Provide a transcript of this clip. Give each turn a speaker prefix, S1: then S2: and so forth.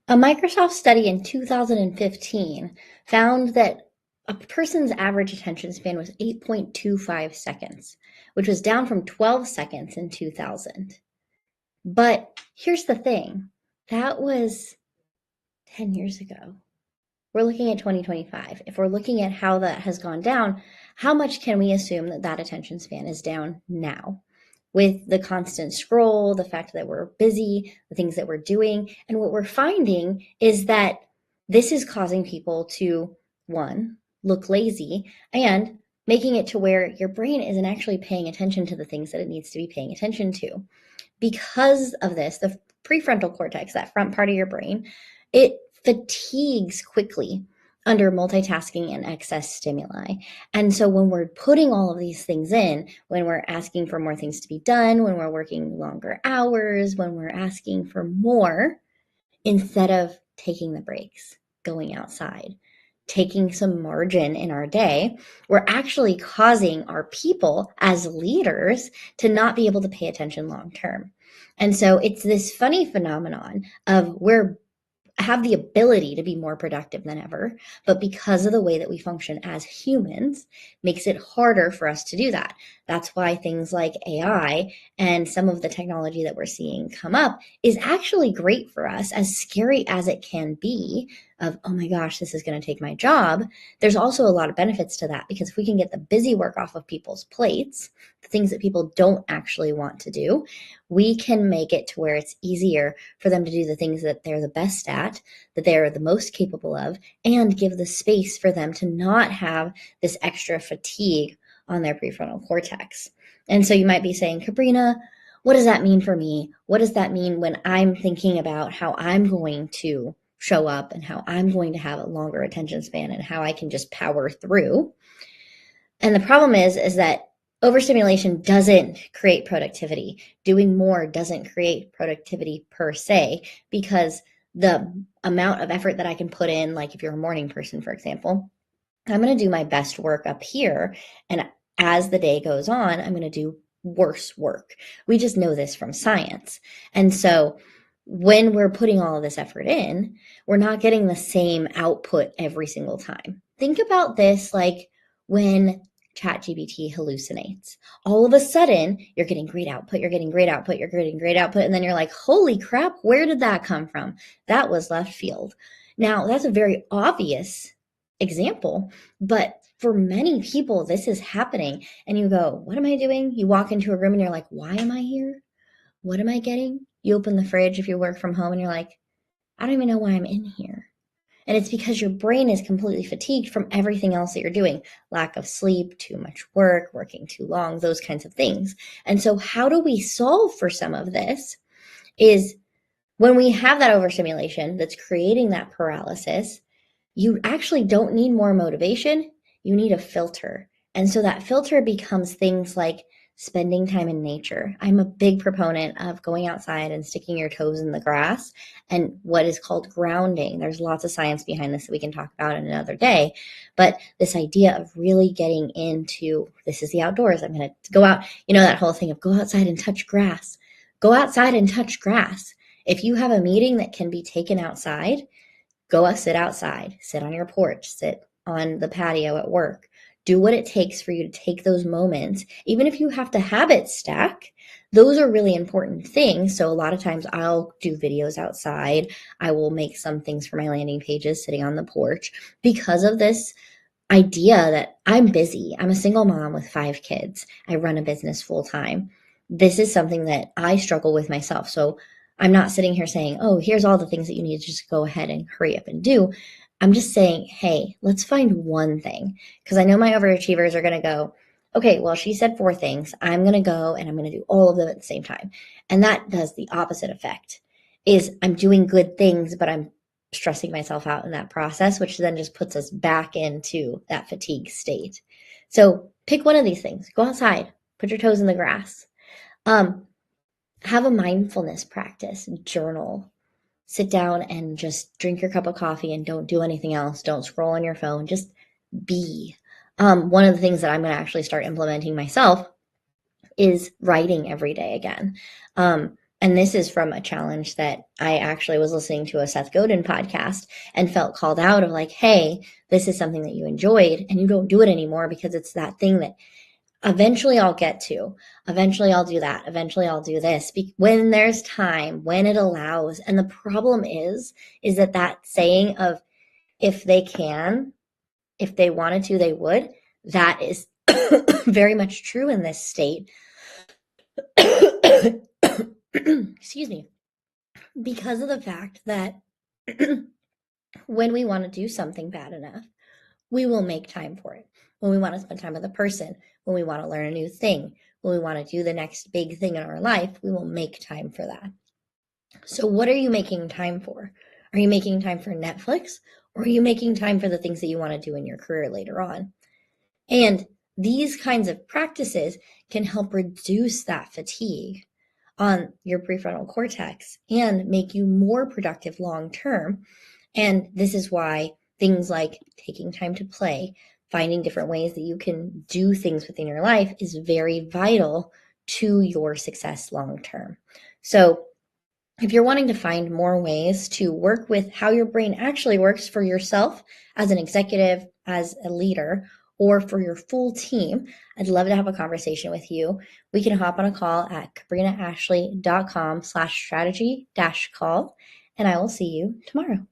S1: A Microsoft study in 2015 found that a person's average attention span was 8.25 seconds, which was down from 12 seconds in 2000. But here's the thing, that was 10 years ago. We're looking at 2025. If we're looking at how that has gone down, how much can we assume that that attention span is down now? With the constant scroll, the fact that we're busy, the things that we're doing. And what we're finding is that this is causing people to, one, look lazy, and making it to where your brain isn't actually paying attention to the things that it needs to be paying attention to. Because of this, the prefrontal cortex, that front part of your brain, it fatigues quickly under multitasking and excess stimuli. And so when we're putting all of these things in, when we're asking for more things to be done, when we're working longer hours, when we're asking for more, instead of taking the breaks, going outside, taking some margin in our day, we're actually causing our people as leaders to not be able to pay attention long term. And so it's this funny phenomenon of we're have the ability to be more productive than ever, but because of the way that we function as humans, makes it harder for us to do that. That's why things like AI and some of the technology that we're seeing come up is actually great for us, as scary as it can be of, oh my gosh, this is going to take my job. There's also a lot of benefits to that, because if we can get the busy work off of people's plates, the things that people don't actually want to do, we can make it to where it's easier for them to do the things that they're the best at, that they're the most capable of, and give the space for them to not have this extra fatigue on their prefrontal cortex. And so you might be saying, Kabrina, what does that mean for me? What does that mean when I'm thinking about how I'm going to show up and how I'm going to have a longer attention span and how I can just power through? And the problem is that overstimulation doesn't create productivity. Doing more doesn't create productivity per se, because the amount of effort that I can put in, like if you're a morning person, for example, I'm going to do my best work up here. And as the day goes on, I'm going to do worse work. We just know this from science. And so when we're putting all of this effort in, we're not getting the same output every single time. Think about this like when ChatGPT hallucinates. All of a sudden, you're getting great output, you're getting great output, you're getting great output, and then you're like, holy crap, where did that come from? That was left field. Now, that's a very obvious example, but for many people, this is happening. And you go, what am I doing? You walk into a room and you're like, why am I here? What am I getting? You open the fridge if you work from home and you're like, I don't even know why I'm in here. And it's because your brain is completely fatigued from everything else that you're doing. Lack of sleep, too much work, working too long, those kinds of things. And so how do we solve for some of this is when we have that overstimulation that's creating that paralysis, you actually don't need more motivation. You need a filter. And so that filter becomes things like spending time in nature. I'm a big proponent of going outside and sticking your toes in the grass and what is called grounding. There's lots of science behind this that we can talk about in another day. But this idea of really getting into this is the outdoors. I'm going to go out, that whole thing of go outside and touch grass. Go outside and touch grass. If you have a meeting that can be taken outside, go sit outside, sit on your porch, sit on the patio at work. Do what it takes for you to take those moments. Even if you have to habit stack, those are really important things. So a lot of times I'll do videos outside. I will make some things for my landing pages sitting on the porch because of this idea that I'm busy. I'm a single mom with 5 kids. I run a business full time. This is something that I struggle with myself. So I'm not sitting here saying, oh, here's all the things that you need to just go ahead and hurry up and do. I'm just saying, hey, let's find one thing. Because I know my overachievers are going to go, okay, well, she said 4 things. I'm going to go and I'm going to do all of them at the same time. And that does the opposite effect, is I'm doing good things, but I'm stressing myself out in that process, which then just puts us back into that fatigue state. So pick one of these things. Go outside, put your toes in the grass. Have a mindfulness practice, journal, sit down and just drink your cup of coffee and don't do anything else. Don't scroll on your phone, just be. One of the things that I'm going to actually start implementing myself is writing every day again. And this is from a challenge that I actually was listening to a Seth Godin podcast and felt called out of like, hey, this is something that you enjoyed and you don't do it anymore because it's that thing that eventually I'll get to. Eventually I'll do that. Eventually I'll do this when there's time, when it allows. And the problem is that saying of if they can, if they wanted to, they would, that is very much true in this state. Excuse me. Because of the fact that when we want to do something bad enough, we will make time for it. When we want to spend time with a person, when we want to learn a new thing, when we want to do the next big thing in our life, we will make time for that. So what are you making time for? Are you making time for Netflix? Or are you making time for the things that you want to do in your career later on? And these kinds of practices can help reduce that fatigue on your prefrontal cortex and make you more productive long term. And this is why things like taking time to play, finding different ways that you can do things within your life is very vital to your success long term. So if you're wanting to find more ways to work with how your brain actually works for yourself as an executive, as a leader, or for your full team, I'd love to have a conversation with you. We can hop on a call at kabrinaashley.com/strategy-call, and I will see you tomorrow.